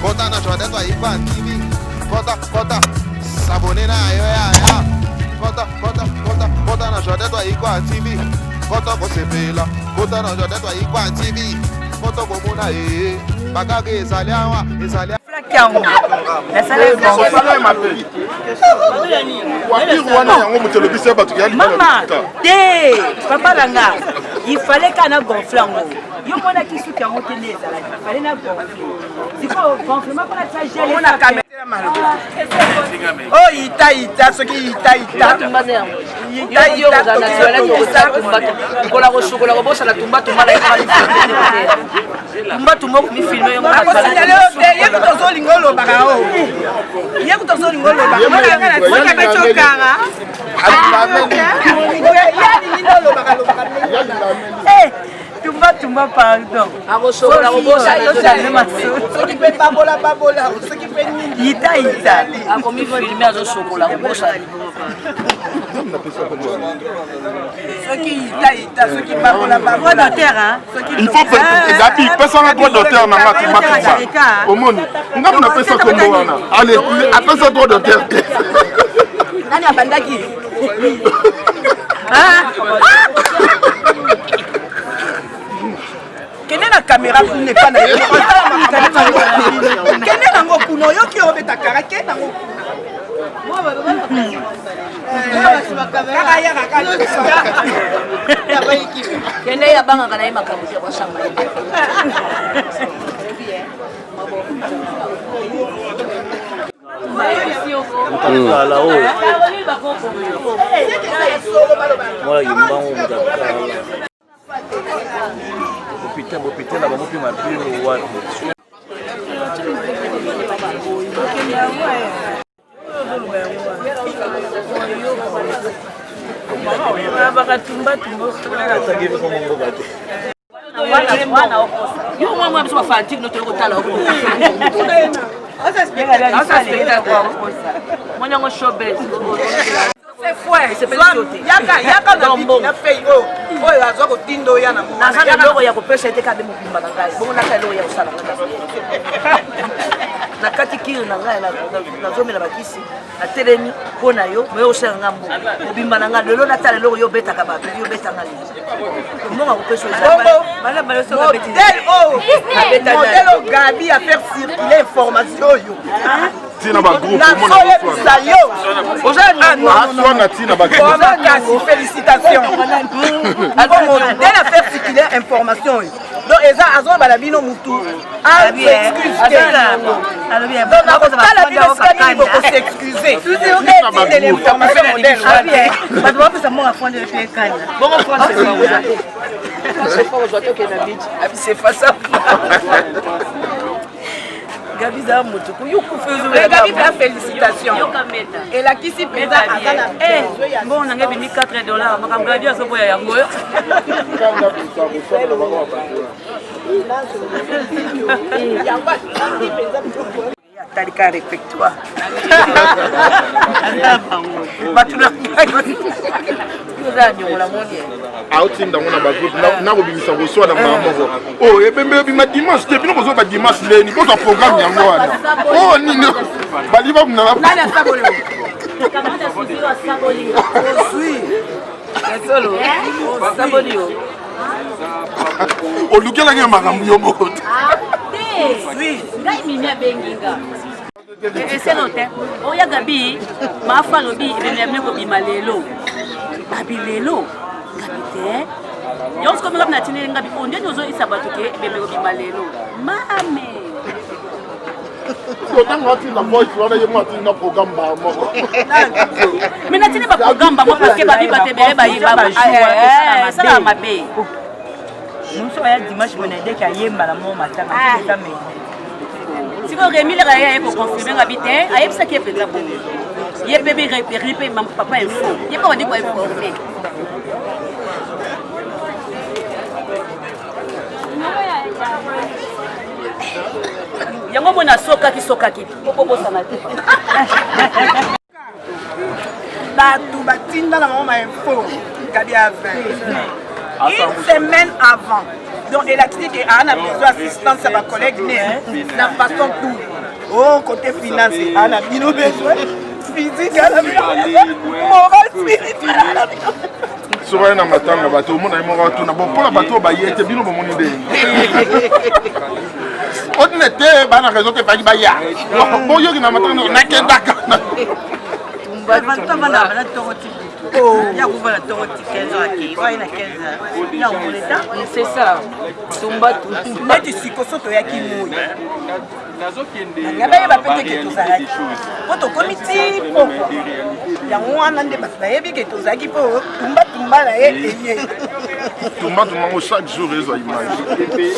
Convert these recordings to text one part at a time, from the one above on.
Vota na Jordan to Iguan TV. Vota. S'abonner na ya. Vota na Jordan to Iguan TV. Vota ko sepela. Vota na Jordan to Iguan TV. Vota ko muna Bagage ezaliawa. Kiango. Maman, papa langa, il fallait qu'on a gonflé en haut. Yo mona qui sou kiango télé ezala, il fallait na gonfler. C'est quoi gonflement pour la tragédie? On a caméra. Oh ita ce qui ita. Tumba pardon. Ita. Il faut Gabi, personne n'a droit d'auteur dans ma au monde. On a fait ça comme moi. Allez, après ça droit d'auteur. Quelle est la caméra pour ne pas quelle est la ngokuno yo qui obeta karake na kende ya banga kana imakabuzi kwa shamba Bopita la mamopi mabilo wana. C'est fouet, c'est pas sauté. Yaka na fait yo. Oyo azoko tindo ya na mona. Na loko ya kopesa ete kabe mobimba na ngai. Bongo na ka loko ya kosala. Na kati kiri na ngai na zomela bakisi. Na telemi pona yo, moyo osala ngambo. Mobimba na ngai lelo na tala loko yo betaka bato, yo betanga li. Mbonga kopesa ezala. Bala bala so ka beti. Modèle Gabi à faire circuler information yo. Tina ba groupe mon félicitations. Modèle à faire circuler information. Donc eza azo bala bino mutu. Ah excuse. Alors bien. Donc la bino skani boko s'excuser. De l'information modèle. Ba doit faire mon affaire de faire kan. Bon on prend c'est pas aujourd'hui que la bitch. C'est face à Gabi za mutuku yuku fezo Gabi ta félicitations et la kisi pesa azana bon na ngebi $4 makambo Gabi asoboya yango talika réfectoire batula outinda ngona ba groupe na bobimisa boswa na mamoko oh ebembe bima dimanche te bino bozo ba dimanche leni bozo programme yango wana oh nino baliba mna nani saboli kamata suziro saboli osui solo saboli o lukela nge makambo yo moko oui ngai mimi abenginga c'est noté oya Gabi mafa lobi ebembe ko bimalelo Gabi lelo Gabi te yo sko ngam na tine Gabi onde nyozo isabato ke ebembe ko bimalelo mame so tango ati na voice wana ye mwati na programme ba moko mais na tine ba programme ba mo parce que Babi batebele ba yiba ça la mabe nous ya dimanche bonne idée ka yemba la mo matanga ça mais si vous Rémi le pour confirmer Gabi te ayebisa ke peza bon ye bébé répé mam papa info ye pas on dit quoi informer yango mona soka ki popo sana te batu batinda na mama info Gabi a 20 une semaine avant donc elle a dit qu'elle a besoin d'assistance à ma collègue la façon tout Oh, côté finance, à la bino besoin. Physique, à la bino moral, spirituel. Souvent, on a un bateau, on a un bateau, on a un bateau, on a un bateau. On était dans la raison de Bagibaya. Bon, il y a un bateau, on a un bateau. C'est ça. Neti sikoso toyaki moi. Ngabaye bapete ke tozalaki. Poto komiti poko. Yango wana nde bato bayebi ke tozalaki po tumba na ye elie. Tumba chaque jour ezwa image.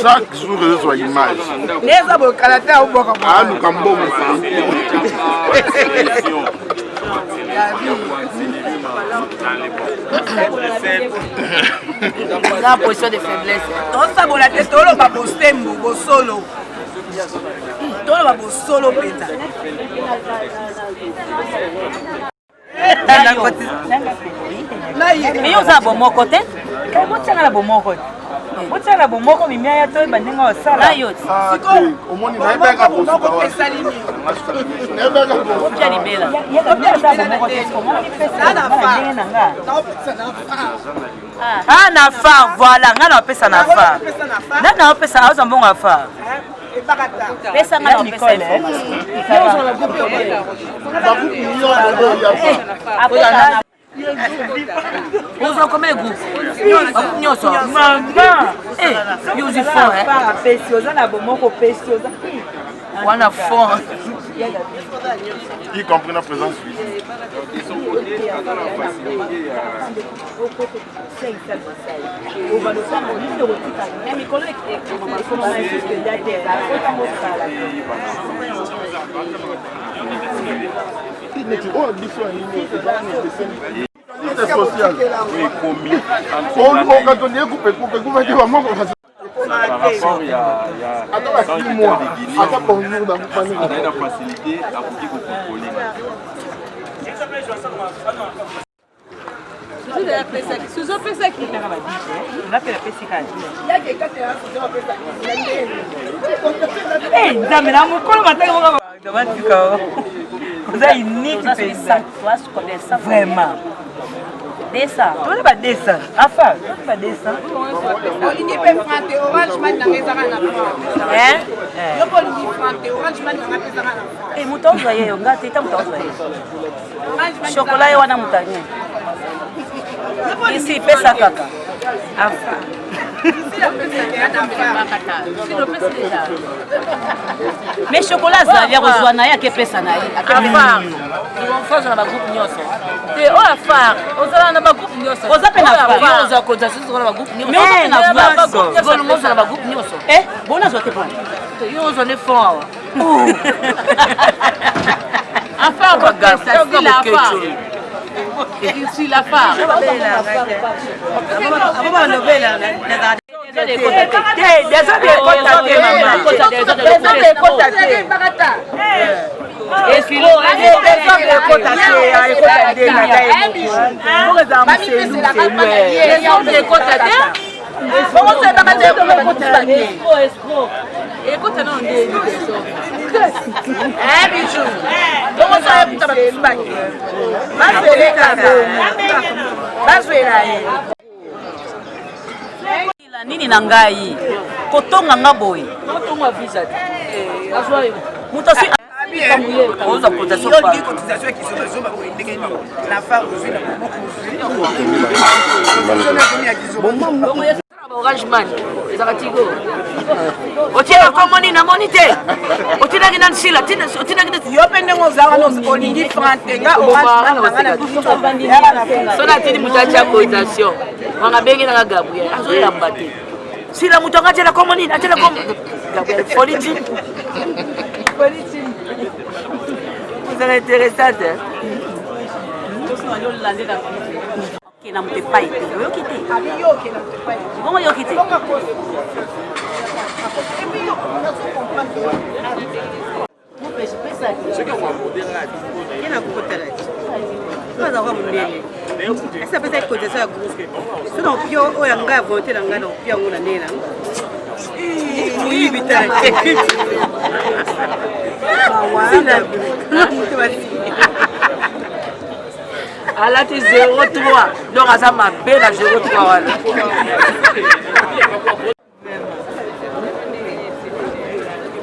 Chaque jour ezwa image. Neza bo kalata oboka. Ah lukambo mo. La position de faiblesse. On sabola te tolo ba bostembo bo solo. Tolo ba bo solo peta. Mais yo za bon mon côté. Comment tu as la bon mon côté? Vous avez la bon mon côté, mais il y a tout le monde qui a yo. Au moins il va pas capable. Ah na fa voilà, ngana pesa na fa. Na pesa azo mbonga fa. Pesa ngana pesa information. Vous en combien goût? Nyoso. Maman. Eh, yuzi fond hein. Para preciosa na bomoko preciosa. Wana fond. Y compris la présence physique. Social. Quand on est coupé, Vous avez unique vraiment. Dessa. Tu n'as pas dessin. Enfin, tu n'as pas dessin. Olingi pe frante orange man na pezaka na frante. Hein? Yo ko olingi frante orange man na pezaka na frante. Eh mutozo yeyo ngati ta mutozo yeyo. Chocolat yo wana mutanye. Ici pesa kaka. Enfin. Mais chocolat ça vient rejoindre na ya ke pesa na ye. Enfin. Ils vont faire na groupe nyoso. Te o afar, ozala na groupe nyoso. Oza na afar, oza ko za sisi na groupe nyoso. Mais oza na afar, oza na na groupe nyoso. Eh, bona zo te prendre. Yo oza ne fond. Afar ba gasa, si la afar. Ici la afar. Nini na ngai kotonga nga boy kotonga visa azwa muto si oza cotisation pa cotisation qui sont zo ba ko ndenge ni la fa ozu na bomoko Orange man ezaka tigo otiela komoni na monite otina ngina nsila otina ngina yo pende ngozanga no olingi frante nga orange man na buto sona tini mutacha cotisation wanga bengi na Gabriel azo yamba te sila mutonga tela komoni na tela kom Gabriel politi vous êtes intéressante qui n'a pas été yo quitté comment yo quitté esa pesa cotisation ya groupe sino pio oya nga voter na nga na pio ngona nena oui bitara alati 03 donc aza mabe na 03 wana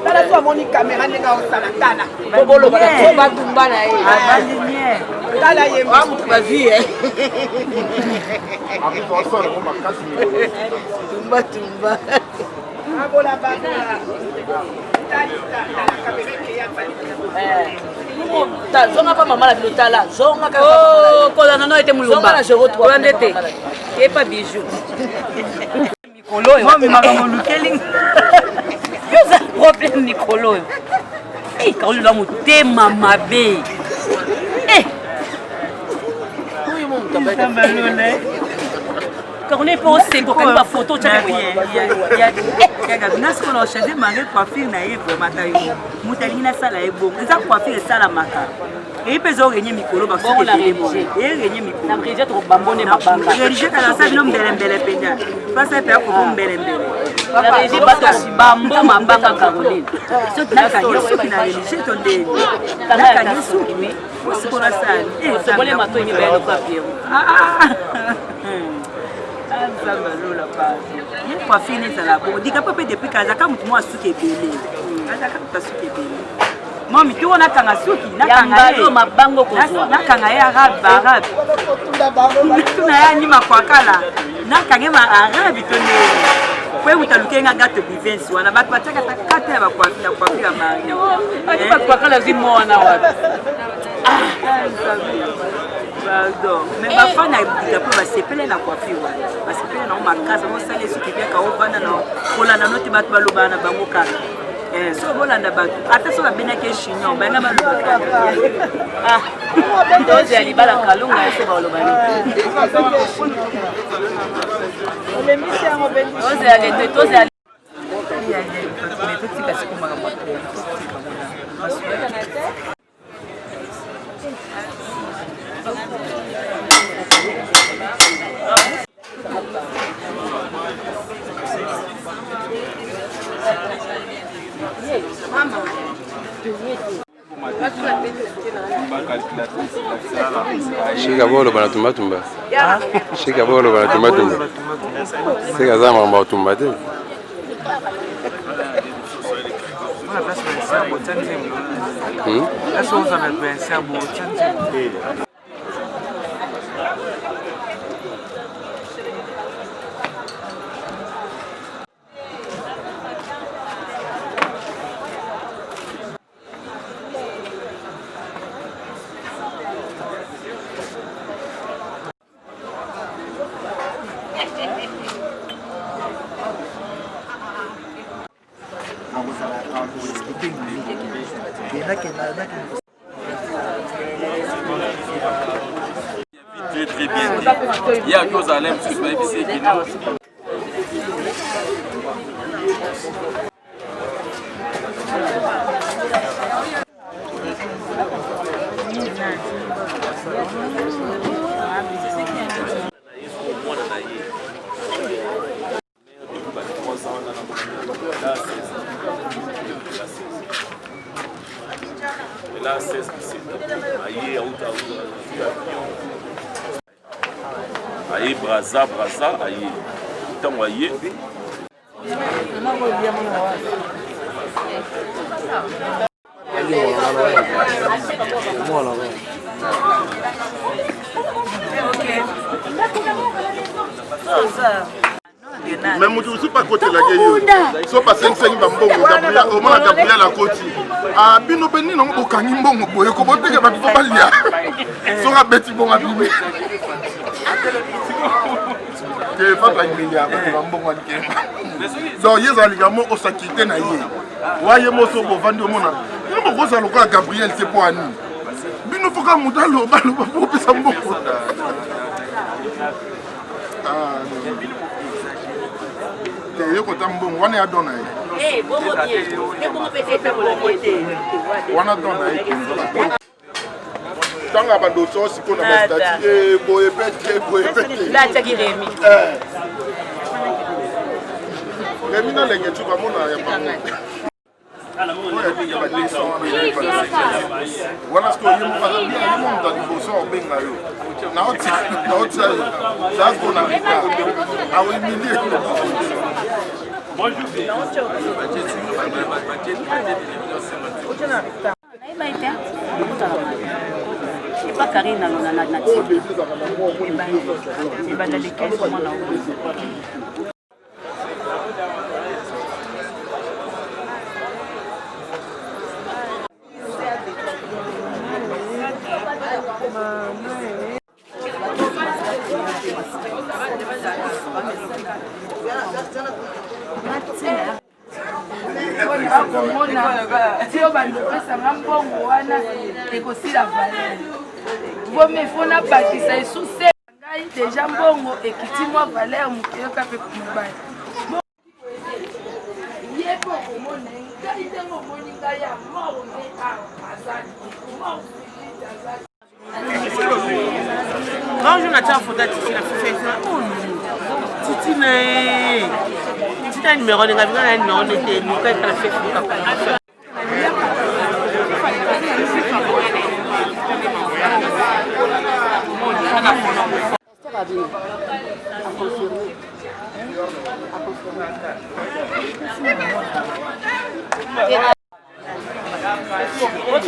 tala so amoni caméra ndenge osala tala boboloba na batumba na ye tala ye mutu bazwi tumba zonga pa mama na bino tala zonga kolanda no ete mulumba zonga ndete kepa bijou mikolo oyo mamimaka molukeli yoza problème mikolo oyo kaolula motema mabe Quand on est pas au centre, quand on va photo, tu as bien. On a changé ma coiffure, na yé vraiment taille. Moutalina sala est bon. Les coiffure sala maka. Et il peut gagner mikolo parce que la rédigé. Et gagner mikolo. La rédigé trop bambonné ma bamba. Rédigé quand ça vient mbele mbele penda. Pas ça faire comme mbele mbele. La rédigé pas aussi bambo ma banga Caroline. Ce qui n'a qu'à dire ce qui n'a rédigé ton dé. T'as qu'à dire ce qui oui. C'est pour la salle. Et ça volait ma toile belle papier. Zambalola pasi. Ye coiffure ezala bon. Dika pepe depuis kazaka mutu mo asuki ebele. Kazaka mutu asuki ebele. Moi mitu ona kanga suki na kanga ye mabango kozwa. Na kanga ye arabe. Mitu na ya nyima kwa kala. Na kanga ma arabe tone. Kwe mutalukenga gato bivensi wana batu bataka takata ya coiffure ya mari. Ati batu kwa kala zimo wana wapi. Pardon. Mais ma femme a dit que va s'épeler la coiffure. Va s'épeler dans ma case. On sait les soucis bien quand on va dans la note bat baloba na bango kala. So bolanda batu. Attention la benake chignon. Banga baloba kala. Ah. Doze ali bala kalunga ese baloba ni. Le mission en benji. Doze ali doze ali. Mais tout petit parce qu'on m'a montré. Shika bolo bana tumba. Shika bolo bana tumba. Sika zama mba tumba te. Très bien dit. Il y a chose à l'aime sur ce qui là, c'est aïe, braza, aïe. Tant aïe. Mais moi je suis pas côté la gueule. So pas 5 bambongo Gabriel au moins Gabriel à côté. Ah bino beni non bokangi mbongo boye ko boteka ba to balia. So ga beti bonga bibi. Que fa la milliard ba mbongo ndike. Donc yeza ligamo osakite na ye. Waye moso bo vandi o mona. Ngo ko sa loka Gabriel c'est pour ani. Bino foka mudalo ba lo ba pesa mbongo. Ah yo kota mbongo wana ya dona ye bomo bien e bomo peut-être pour la beauté wana dona ye tanga ba doso siko na stati boye pete la tagi Rémi Rémi na lenge tu ba mona ya bango Voilà ce que je veux pas Karine na tio bandopesanga mbongo wana ekosila valeur bomefona bakisa esuse ngai deja mbongo ekiti mwa valeur mokoyoka mpe mobali ye mpo komona ngai ntango omoni ngai ya mort nde azali Quand je n'attends photo Titi la fille Titi n'a numéro de la numéro de nous quand elle a fait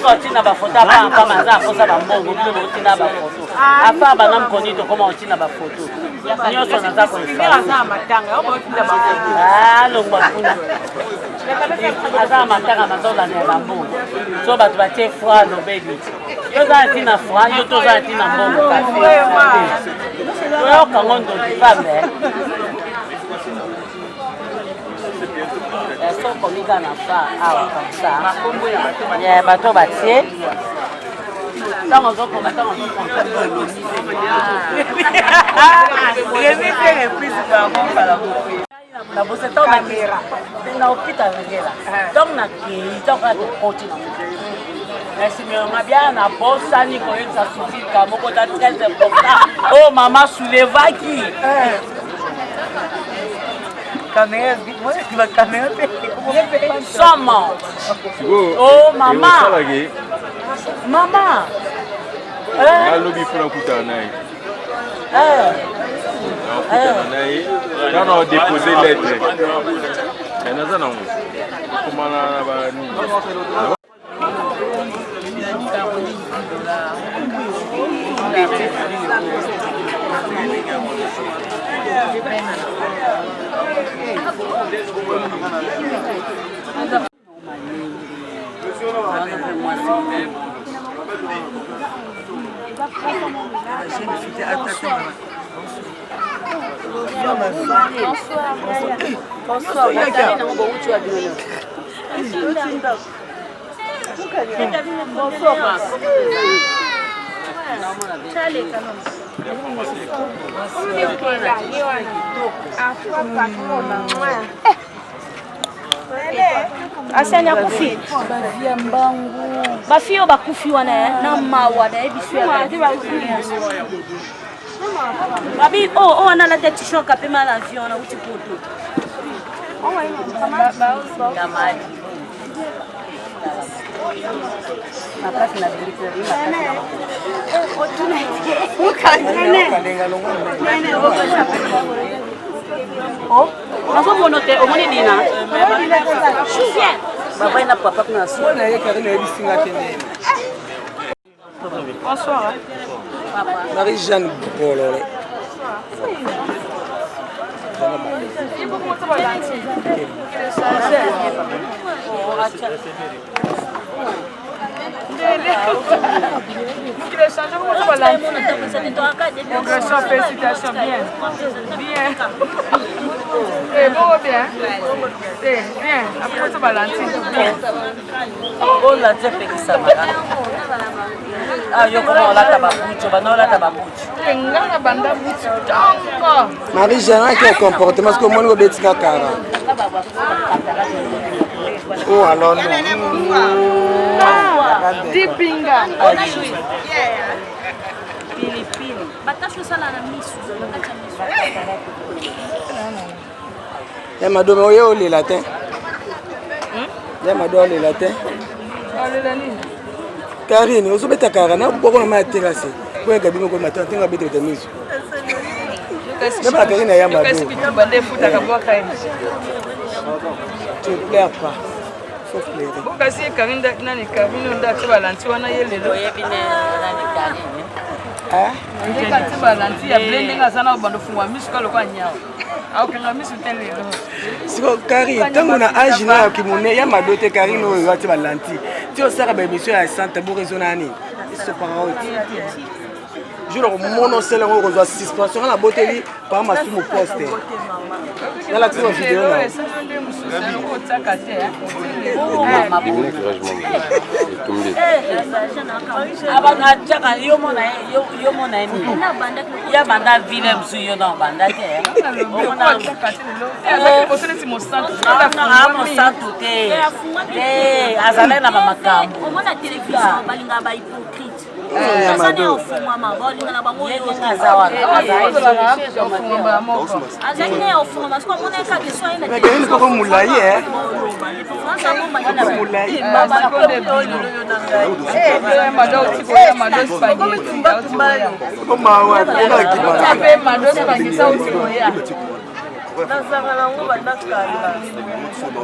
otina bafoto apa maza akosa bambongo mpe otina bafoto afa bana mkoni to koma otina bafoto nyonso naza koalongwa kuna aza matanga nazolanela bambongo so bato batie foi lobeli yo oza atina foi yo toza atina mbongo kafe oyokango ndoki pambe soko mika na fa awa comme ça ya bato batie tango zokoma tango zokonta remite reprise bango kala na bose tango na okita vengela donc na kei tango ya kokoti na mokili merci mais bien na bosani koyebisa sufika moko ta très important oh mama soulevaki Sama. Oh mama. Mama. Alobi funa kutana naye. Kutana naye. Kana o déposer lettre. Enaza na mu. Komana na ba ni. asanya kufi bavia mbangu bafio bakufi wana na mawa na ebiswa babi oh ana la tête choc après mal avion na uti poto kamadi na pasi na biliteri oh nazo monote omoni dina chouvier baba ina papa kuna so na ye kare na ebisinga tende bonsoir papa Marie-Jeanne Bolole félicitations, bien. Bien. Et bon, bien. Bien. Après, tu vas Valentine. Oh, la tête qui ça va. Ah, yo comment la tababucho, bah non la tababucho. Ngana banda bucho. Tongo. Marie-Jeanne qui a comportement parce que moi, je suis cara. Oh, alors non. Dipinga. Pilipili. Batasho sala na misu, batacha misu. Ya madame oyo le latin. ya madole la te Karine ozobeta karana boko na matela se ko ya kabino ko matela tenga bete de miso même la Karine ya madole tu plais pas faut pleurer kasi Karine nani Karine nda tibalanti wana yelelo oyebine nani Karine ndeka tibalanti ya blende ngazana obando fungwa miso kalo kwa nyao aokenga miso telelo siko Karine tango na âge na kimone ya madote Karine oyo ati balanti ti osaka ba émission ya santé bo raison nani iso parole je le mono sele ngo kozwa suspension na boteli pa masumu poste na la tino vidéo na abana chaka yo mona ya banda vile msu yo na banda te omona mosantu te azale na makambo omona télévision balinga ba hypocrite azane ofungwama balinga bango yo azane ofungwama siko omona kaka so ina mais Karine ko mulai mulai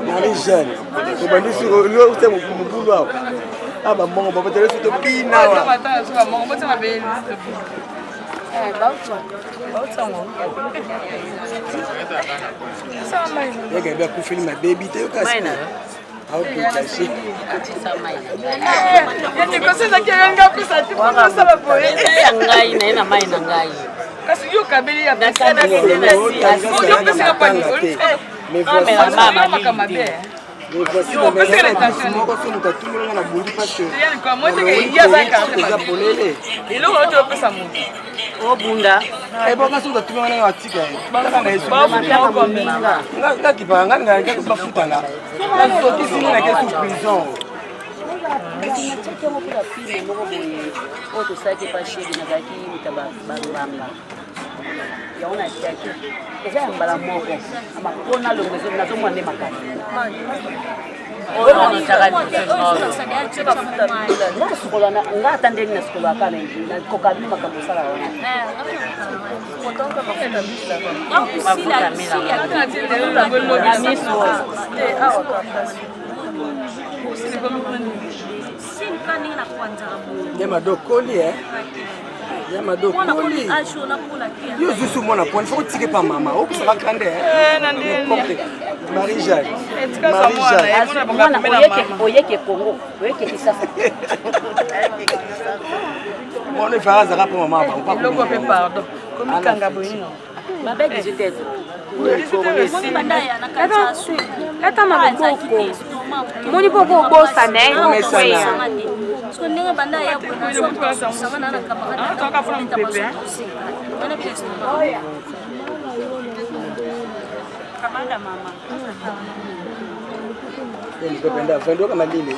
Marie-Jeanne, tu vas dire sur le où c'est mon boulot. Ah bah mon papa télé sur pina. Il y a quelqu'un qui filme ma baby, tu es cassé. Ah ok, caché. kasi yo kabeli ya Mais voici yaona chaki eza mbala moko amakona longezo nazo mwande makani ona nitaka na sikola na ngata ndeni na sikola kana na kokabi makambo sala ona kotonga mafuta mbisa mafuta mila miso sinkani na kwanza Yama dokoli Yama dokoli yo zusu mona point faut tirer pas maman o kusaka kande Marie-Jeanne oyeke Congo oyeke kisasa mon efface za pour maman pas loko pe pardon comme kanga boyino babe 18 ans Lata maboko. Moni boko bosa ne. So ndenge banda ya bwana so sama na kapaka. Toka from pepe. Kamanda mama. Ndio vendo kama lile.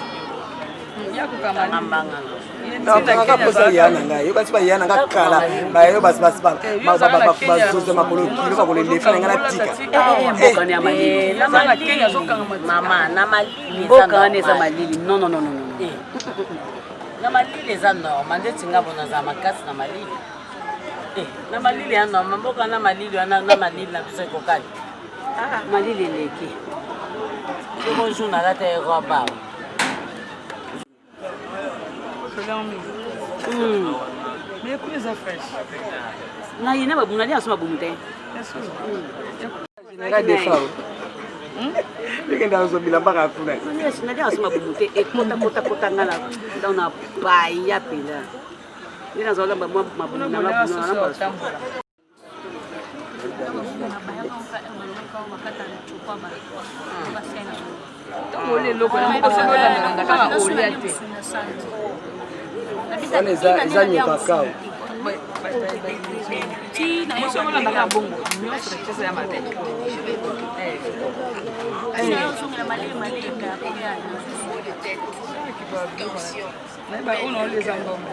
Yako kama ngambanga. Naka posa yana ngai. Yo basi ba yana ngakala. Ba yo basi ba so makolo kilo makolo lefana ngana tika. Mboka ni amalili. na Kenya zokanga Mama na malili mboka ni za malili. Non. Na malili za normal ndeti ngabo na za makasi na malili. Na malili ya normal mboka na malili na malili na biso kokali. Malili leki. Bonjour na lata ya roba. Mais comment ça fraîche? Na yina ba bunali asoma bumute. Général des femmes. Bige ndazo bilamba ka kuna. Yes, na dia asoma bumute e kota ngala ndona baya pela. Nina zola ba mabuna na ba. Ole loko na mko sobola na kama ole ate. On eza nyokakao. Mo sobola na ka bongo. Nyo se cheza ya mate. on les engombe.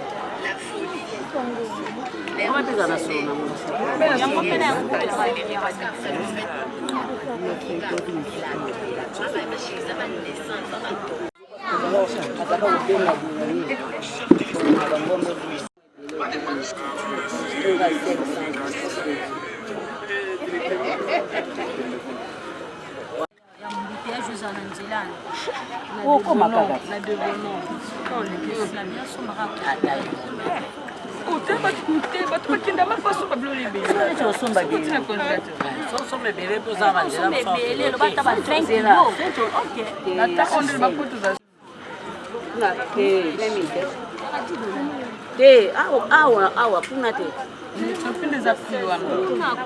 Awa, puna te.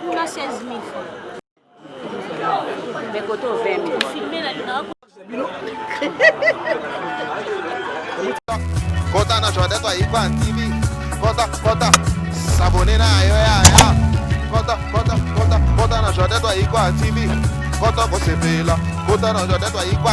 Kuna 16 000. Mais côté 20 000. Filmer la lune. Kota na chode to Ikwan TV. Kota s'abonner na yo ya. Kota na chode to Ikwan TV. Kota ko sepela. Kota na chode to Ikwan